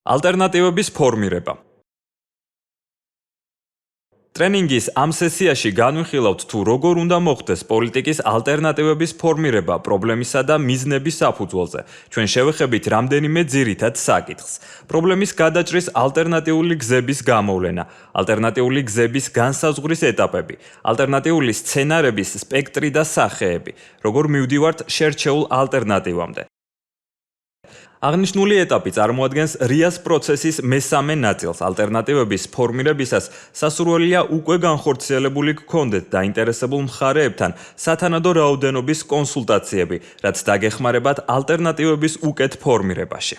ალტერნატივების ფორმირება. ტრენინგის ამ სესიაში განვიხილავთ თუ როგორ უნდა მოხდეს პოლიტიკის ალტერნატივების ფორმირება პრობლემისა და მიზნების საფუძველზე. ჩვენ შევეხებით რამდენიმე ძირითად საკითხს. პრობლემის გადაჭრის ალტერნატიული გზების გამოვლენა, ალტერნატიული გზების განსაზღვრის ეტაპები, ალტერნატიული სცენარების სპექტრი და სახეები, როგორ მივდივართ შერჩეულ ალტერნატივამდე. აღნიშნული ეტაპი წარმოადგენს RIA-ს პროცესის მესამე ნაწილს. ალტერნატივების ფორმირებისას სასურველია უკვე განხორციელებული გქონდეთ დაინტერესებულ მხარეებთან სათანადო რაოდენობის კონსულტაციები, რაც დაგეხმარებათ ალტერნატივების უკეთ ფორმირებაში.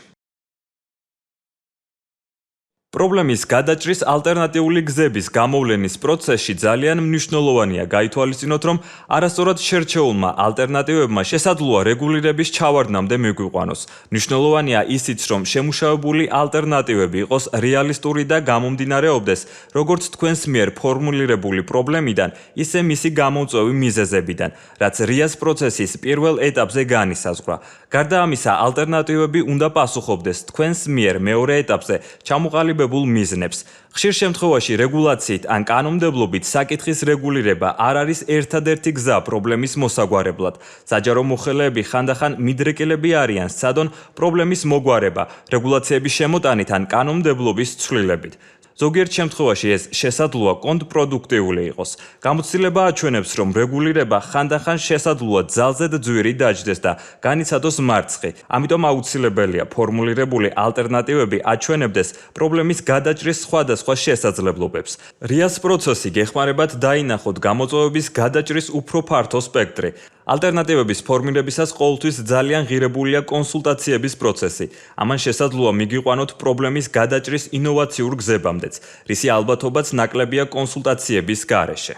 პრობლემის გადაჭრის ალტერნატიული გზების გამოვლენის პროცესში ძალიან მნიშვნელოვანია გაითვალისწინოთ, რომ არასწორად შერჩეულმა ალტერნატივებმა შესაძლოა რეგულირების ჩავარდნამდე მიგვიყვანოს. მნიშვნელოვანია ისიც, რომ შემუშავებული ალტერნატივები იყოს რეალისტური და გამომდინარეობდეს როგორც თქვენს მიერ ფორმულირებული პრობლემიდან, ისე მისი გამომწვევი მიზეზებიდან, რაც RIA-ს პროცესის პირველ ეტაპზე განისაზღვრა. გარდა ამისა, ალტერნატივები უნდა პასუხობდეს თქვენს მიერ მეორე ეტაპზე ჩამოყალიბებულ მიზნებს. ხშირ შემთხვევაში რეგულაციით ან კანონმდებლობით საკითხის რეგულირება არ არის ერთადერთი გზა პრობლემის მოსაგვარებლად. საჯარო მოხელეები ხანდახან მიდრეკილები არიან სცადონ პრობლემის მოგვარება რეგულაციების შემოტანით ან კანონმდებლობის ცვლილებით. ზოგიერთ შემთხვევაში ეს შესაძლოა კონტრპროდუქტიული იყოს. გამოცდილება აჩვენებს, რომ რეგულირება ხანდახან შესაძლოა ძალზედ ძვირი დაჯდეს და განიცადოს მარცხი. ამიტომ აუცილებელია ფორმულირებული ალტერნატივები აჩვენებდეს პრობლემის გადაჭრის სხვადასხვა შესაძლებლობებს. RIA-ს პროცესი გეხმარებათ დაინახოთ გამოწვევების გადაჭრის უფრო ფართო სპექტრი. ალტერნატივების ფორმირებისას ყოველთვის ძალიან ღირებულია კონსულტაციების პროცესი. ამან შესაძლოა მიგიყვანოთ პრობლემის გადაჭრის ინოვაციურ გზებამდეც, რისი ალბათობაც ნაკლებია კონსულტაციების გარეშე.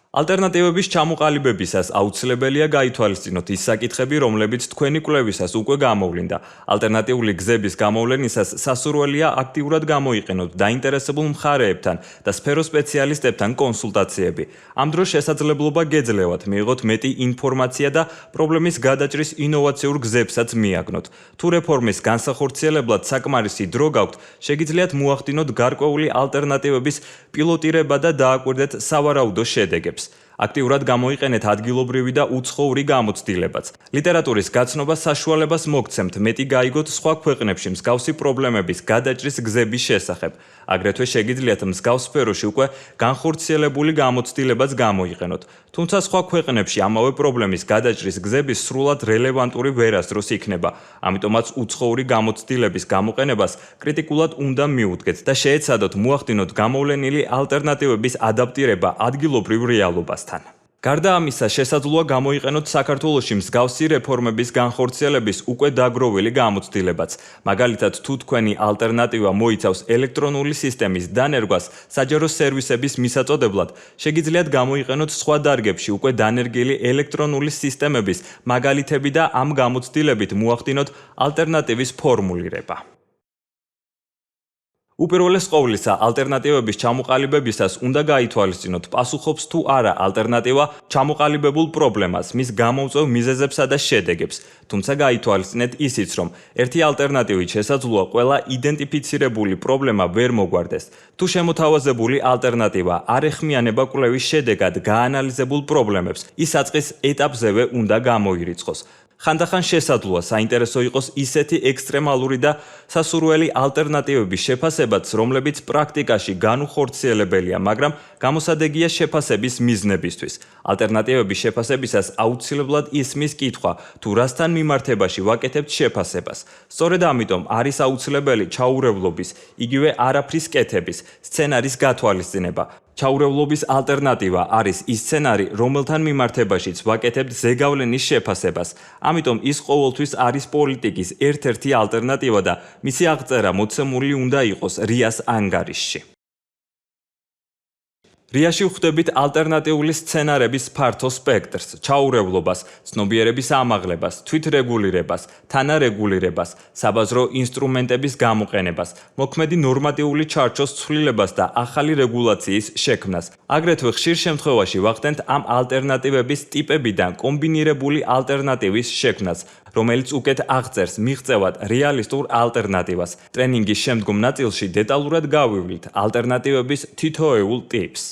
ალტერნატივების ჩამოყალიბებისას აუცილებელია გაითვალისწინოთ ის საკითხები, რომლებიც თქვენი კვლევისას უკვე გამოვლინდა. ალტერნატიული გზების გამოვლენისას სასურველია აქტიურად გამოიყენოთ დაინტერესებულ მხარეებთან და სფეროს სპეციალისტებთან კონსულტაციები. ამ დროს შესაძლებლობა გეძლევათ მიიღოთ მეტი ინფორმაცია და პრობლემის გადაჭრის ინოვაციურ გზებსაც მიაგნოთ. თუ რეფორმის განსახორციელებლად საკმარისი დრო გაქვთ, შეგიძლიათ მოახდინოთ გარკვეული ალტერნატივების პილოტირება და დააკვირდეთ სავარაუდო შედეგებს. აქტიურად გამოიყენეთ ადგილობრივი და უცხოური გამოცდილებაც. ლიტერატურის გაცნობა საშუალებას მოგცემთ მეტი გაიგოთ სხვა ქვეყნებში მსგავსი პრობლემების გადაჭრის გზების შესახებ. აგრეთვე შეგიძლიათ მსგავს სფეროში უკვე განხორციელებული გამოცდილებაც გამოიყენოთ. თუმცა სხვა ქვეყნებში ამავე პრობლემის გადაჭრის გზები სრულად რელევანტური ვერასდროს იქნება. ამიტომაც უცხოური გამოცდილების გამოყენებას კრიტიკულად უნდა მიუდგეთ და შეეცადოთ მოახდინოთ გამოვლენილი ალტერნატივების ადაპტირება ადგილობრივ რეალობასთან. გარდა ამისა, შესაძლოა გამოიყენოთ საქართველოში მსგავსი რეფორმების განხორციელების უკვე დაგროვილი გამოცდილებაც. მაგალითად, თუ თქვენი ალტერნატივა მოიცავს ელექტრონული სისტემის დანერგვას საჯარო სერვისების მისაწოდებლად, შეგიძლიათ გამოიყენოთ სხვა დარგებში უკვე დანერგილი ელექტრონული სისტემების მაგალითები და ამ გამოცდილებით მოახდინოთ ალტერნატივის ფორმულირება. უპირველეს ყოვლისა, ალტერნატივების ჩამოყალიბებისას უნდა გაითვალისწინოთ, პასუხობს თუ არა ალტერნატივა ჩამოყალიბებულ პრობლემას, მის გამომწვევ მიზეზებსა და შედეგებს. თუმცა გაითვალისწინეთ ისიც, რომ ერთი ალტერნატივით შესაძლოა ყველა იდენტიფიცირებული პრობლემა ვერ მოგვარდეს. თუ შემოთავაზებული ალტერნატივა არ ეხმიანება კვლევის შედეგად გაანალიზებულ პრობლემებს, ის საწყის ეტაპზევე უნდა გამოირიცხოს. ხანდახან შესაძლოა საინტერესო იყოს ისეთი ექსტრემალური და სასურველი ალტერნატივების შეფასებაც, რომლებიც პრაქტიკაში განუხორციელებელია, მაგრამ გამოსადეგია შეფასების მიზნებისთვის. ალტერნატივების შეფასებისას აუცილებლად ისმის კითხვა, თუ რასთან მიმართებაში ვაკეთებთ შეფასებას. სწორედ ამიტომ არის აუცილებელი ჩაურევლობის, იგივე არაფრის კეთების, სცენარის გათვალისწინება. ჩაურევლობის ალტერნატივა არის ის სცენარი, რომელთან მიმართებაშიც ვაკეთებთ ზეგავლენის შეფასებას. ამიტომ ის ყოველთვის არის პოლიტიკის ერთ-ერთი ალტერნატივა და მისი აღწერა მოცემული უნდა იყოს RIA-ს ანგარიშში. RIA-ში ვხვდებით ალტერნატიული სცენარების ფართო სპექტრს, ჩაურევლობას, ცნობიერების ამაღლებას, თვითრეგულირებას, თანარეგულირებას, საბაზრო ინსტრუმენტების გამოყენებას, მოქმედი ნორმატიული ჩარჩოს ცვლილებას და ახალი რეგულაციის შექმნას. აგრეთვე ხშირ შემთხვევაში ვახდენთ ამ ალტერნატივების ტიპებიდან კომბინირებული ალტერნატივის შექმნას, რომელიც უკეთ აღწერს მიღწევად რეალისტურ ალტერნატივას. ტრენინგის შემდგომ ნაწილში დეტალურად გავივლით ალტერნატივების თითოეულ ტიპს.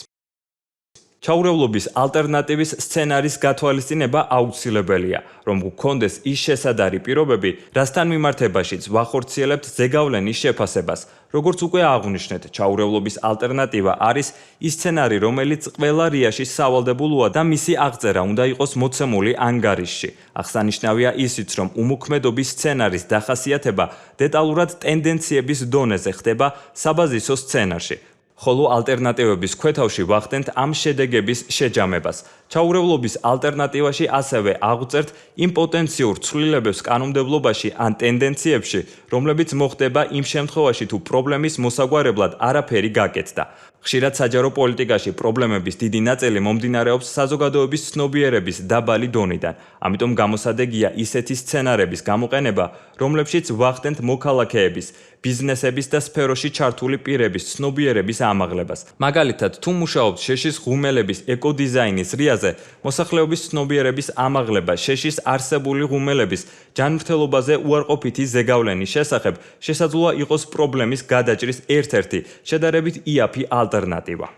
ჩაურევლობის ალტერნატივის სცენარის გათვალისწინება აუცილებელია, რომ გქონდეს ის შესადარი პირობები, რასთან მიმართებაშიც ვახორციელებთ ზეგავლენის შეფასებას. როგორც უკვე აღვნიშნეთ, ჩაურევლობის ალტერნატივა არის ის სცენარი, რომელიც ყველა რიაში სავალდებულოა და მისი აღწერა უნდა იყოს მოცემული ანგარიშში. აღსანიშნავია ისიც, რომ უმოქმედობის სცენარის დახასიათება დეტალურად ტენდენციების დონეზე ხდება საბაზისო სცენარში. ხოლო ალტერნატივების ქვეთავში ვახდენთ ამ შედეგების შეჯამებას. ჩაურევლობის ალტერნატივაში ასევე აღვწერთ იმ პოტენციურ ცვლილებებს კანონმდებლობაში ან ტენდენციებში, რომლებიც მოხდება იმ შემთხვევაში, თუ პრობლემის მოსაგვარებლად არაფერი გაკეთდა. ხშირად საჯარო პოლიტიკაში პრობლემების დიდი ნაწილი მომდინარეობს საზოგადოების ცნობიერების დაბალი დონიდან. ამიტომ გამოსადეგია ისეთი სცენარების გამოყენება, რომლებშიც ვახდენთ მოქალაქეების, ბიზნესების და სფეროში ჩართული პირების ცნობიერების ამაღლებას. მაგალითად, თუ მუშაობთ შეშის ღუმელების ეკოდიზაინის რიაზე, მოსახლეობის ცნობიერების ამაღლება შეშის არსებული ღუმელების ჯანმრთელობაზე უარყოფითი ზეგავლენის შესახებ შესაძლოა იყოს პრობლემის გადაჭრის ერთ-ერთი შედარებით იაფი ალტერნატივა.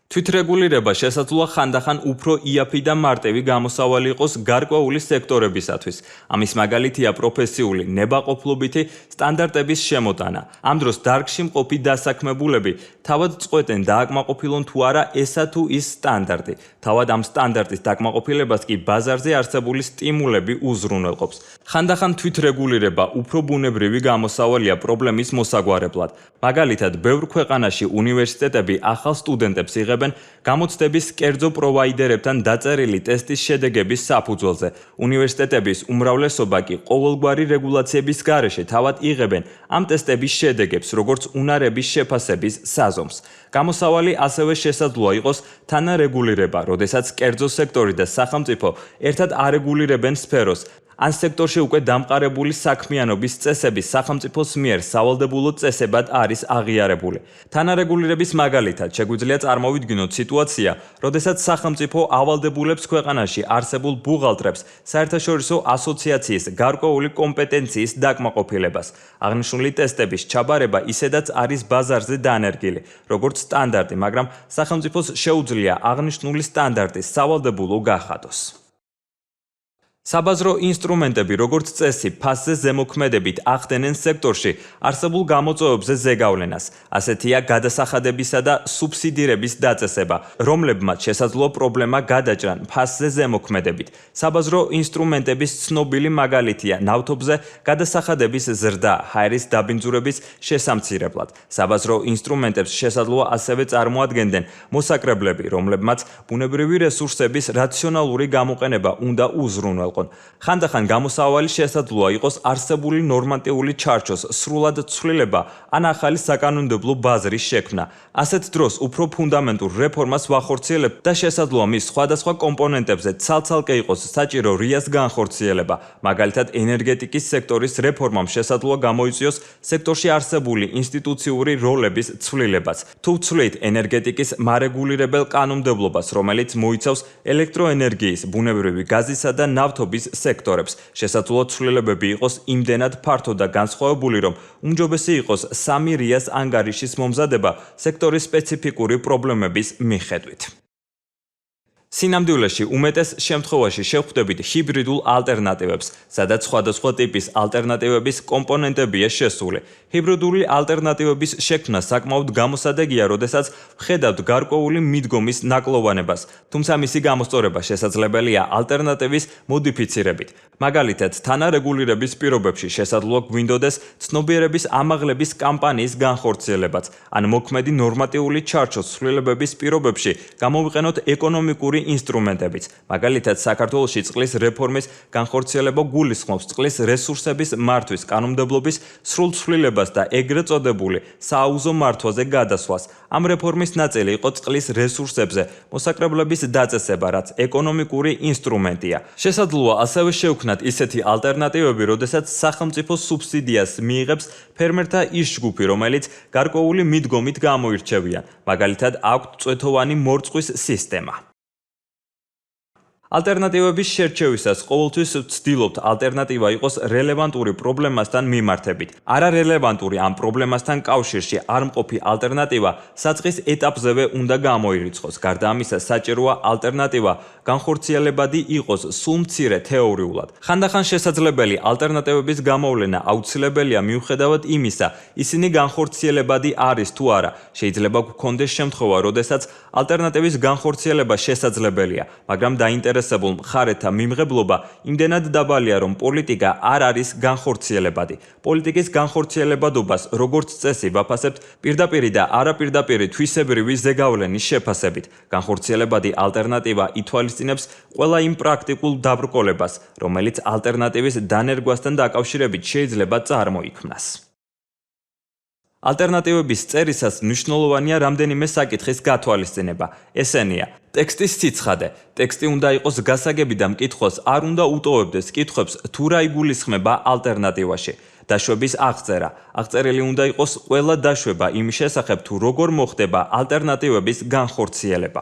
თვითრეგულირება შესაძლოა ხანდახან უფრო იაფი და მარტივი გამოსავალი იყოს გარკვეული სექტორებისათვის. ამის მაგალითია პროფესიული ნებაყოფლობითი სტანდარტების შემოტანა. ამ დროს დარგში მყოფი დასაქმებულები თავად წყვეტენ დააკმაყოფილონ თუ არა ესა თუ ის სტანდარტი. თავად ამ სტანდარტის დაკმაყოფილებას კი ბაზარზე არსებული სტიმულები უზრუნველყოფს. ხანდახან თვითრეგულირება უფრო ბუნებრივი გამოსავალია პრობლემის მოსაგვარებლად. მაგალითად, ბევრ ქვეყანაში უნივერსიტეტები ახალ სტუდენტებს იღებენ გამოცდების კერძო პროვაიდერებთან დაწერილი ტესტის შედეგების საფუძველზე. უნივერსიტეტების უმრავლესობა კი ყოველგვარი რეგულაციების გარეშე თავად იღებენ ამ ტესტების შედეგებს, როგორც უნარების შეფასების საზომს. გამოსავალი ასევე შესაძლოა იყოს თანარეგულირება, როდესაც კერძო სექტორი და სახელმწიფო ერთად არეგულირებენ სფეროს. ან სექტორში უკვე დამყარებული საქმიანობის წესები სახელმწიფოს მიერ სავალდებულო წესებად არის აღიარებული. თანარეგულირების მაგალითად შეგვიძლია წარმოვიდგინოთ სიტუაცია, როდესაც სახელმწიფო ავალდებულებს ქვეყანაში არსებულ ბუღალტრებს საერთაშორისო ასოციაციის გარკვეული კომპეტენციის დაკმაყოფილებას. აღნიშნული ტესტების ჩაბარება ისედაც არის ბაზარზე დანერგილი, როგორც სტანდარტი, მაგრამ სახელმწიფოს შეუძლია აღნიშნული სტანდარტის სავალდებულო გახადოს. საბაზრო ინსტრუმენტები, როგორც წესი, ფასზე ზემოქმედებით ახდენენ სექტორში არსებულ გამოწვევებზე ზეგავლენას. ასეთია გადასახადებისა და სუბსიდირების დაწესება, რომლებმაც შესაძლოა პრობლემა გადაჭრან ფასზე ზემოქმედებით. საბაზრო ინსტრუმენტების ცნობილი მაგალითია ნავთობზე გადასახადების ზრდა ჰაერის დაბინძურების შესამცირებლად. საბაზრო ინსტრუმენტებს შესაძლოა ასევე წარმოადგენდნენ მოსაკრებლები, რომლებმაც ბუნებრივი რესურსების რაციონალური გამოყენება უნდა უზრუნველყონ. ხანდახან გამოსავალი შესაძლოა იყოს არსებული ნორმატიული ჩარჩოს სრულად ცვლილება ან ახალი საკანონმდებლო ბაზრის შექმნა. ასეთ დროს უფრო ფუნდამენტურ რეფორმას ვახორციელებთ და შესაძლოა მის სხვადასხვა კომპონენტებზე ცალ-ცალკე იყოს საჭირო რიას განხორციელება. მაგალითად, ენერგეტიკის სექტორის რეფორმამ შესაძლოა გამოიწვიოს სექტორში არსებული ინსტიტუციური როლების ცვლილებაც. თუ ვცვლით ენერგეტიკის მარეგულირებელ კანონმდებლობას, რომელიც მოიცავს ელექტროენერგიის, ბუნებრივი გაზისა და ნავთობის სექტორებს, შესაძლოა ცვლილებები იყოს იმდენად ფართო და განსხვავებული, რომ უმჯობესი იყოს სამი რიას ანგარიშის მომზადება სექტორის სპეციფიკური პრობლემების მიხედვით. სინამდვილეში უმეტეს შემთხვევაში შევხვდებით ჰიბრიდულ ალტერნატივებს, სადაც სხვადასხვა ტიპის ალტერნატივების კომპონენტებია შესული. ჰიბრიდული ალტერნატივების შექმნა საკმაოდ გამოსადეგია, როდესაც ვხედავთ გარკვეული მიდგომის ნაკლოვანებას, თუმცა მისი გამოსწორება შესაძლებელია ალტერნატივის მოდიფიცირებით. მაგალითად, თანარეგულირების პირობებში შესაძლოა გვინდოდეს ცნობიერების ამაღლების კამპანიის განხორციელებაც, ან მოქმედი ნორმატიული ჩარჩოს ცვლილებების პირობებში გამოვიყენოთ ეკონომიკური ინსტრუმენტებიც. მაგალითად, საქართველოში წყლის რეფორმის განხორციელება გულისხმობს წყლის რესურსების მართვის კანონმდებლობის სრულ ცვლილებას და ეგრეთ წოდებული სააუზო მართვაზე გადასვლას. ამ რეფორმის ნაწილი იყო წყლის რესურსებზე მოსაკრებლების დაწესება, რაც ეკონომიკური ინსტრუმენტია. შესაძლოა ასევე შევქმნათ ისეთი ალტერნატივები, როდესაც სახელმწიფო სუბსიდიას მიიღებს ფერმერთა ის ჯგუფი, რომელიც გარკვეული მიდგომით გამოირჩევიან. მაგალითად, აქვთ წვეთოვანი მორწყვის სისტემა. ალტერნატივების შერჩევისას ყოველთვის ვცდილობთ ალტერნატივა იყოს რელევანტური პრობლემასთან მიმართებით. არარელევანტური ამ პრობლემასთან კავშირში არ მყოფი ალტერნატივა საწყის ეტაპზევე უნდა გამოირიცხოს. გარდა ამისა, საჭიროა ალტერნატივა განხორციელებადი იყოს სულ მცირე თეორიულად. ხანდახან შესაძლებელი ალტერნატივების გამოვლენა აუცილებელია მიუხედავად იმისა, ისინი განხორციელებადი არის თუ არა. შეიძლება გქონდეს შემთხვევა, როდესაც ალტერნატივის განხორციელება შესაძლებელია, მაგრამ დაინტერესებულ მხარეთა მიმღებლობა იმდენად დაბალია, რომ პოლიტიკა არ არის განხორციელებადი. პოლიტიკის განხორციელებადობას როგორც წესი ვაფასებთ პირდაპირი და არაპირდაპირი თვისებრივი ზეგავლენის შეფასებით. განხორციელებადი ალტერნატივა ითვალისწინებს ყველა იმ პრაქტიკულ დაბრკოლებას, რომელიც ალტერნატივის დანერგვასთან დაკავშირებით შეიძლება წარმოიქმნას. ალტერნატივების წერისას მნიშვნელოვანია რამდენიმე საკითხის გათვალისწინება. ესენია: ტექსტის სიცხადე. ტექსტი უნდა იყოს გასაგები და მკითხველს არ უნდა უტოვებდეს კითხვებს თუ რა იგულისხმება ალტერნატივაში. დაშვების აღწერა. აღწერილი უნდა იყოს ყველა დაშვება იმის შესახებ თუ როგორ მოხდება ალტერნატივების განხორციელება.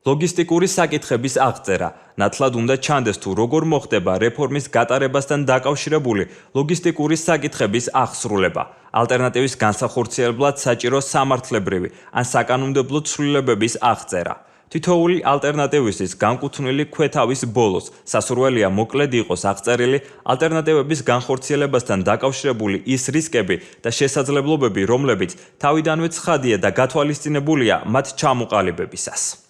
ლოგისტიკური საკითხების აღწერა. ნათლად უნდა ჩანდეს თუ როგორ მოხდება რეფორმის გატარებასთან დაკავშირებული ლოგისტიკური საკითხების აღსრულება. ალტერნატივის განსახორციელებლად საჭირო სამართლებრივი ან საკანონმდებლო ცვლილებების აღწერა. თითოეული ალტერნატივისთვის განკუთვნილი ქვეთავის ბოლოს სასურველია მოკლედ იყოს აღწერილი ალტერნატივების განხორციელებასთან დაკავშირებული ის რისკები და შესაძლებლობები, რომლებიც თავიდანვე ცხადია და გათვალისწინებულია მათ ჩამოყალიბებისას.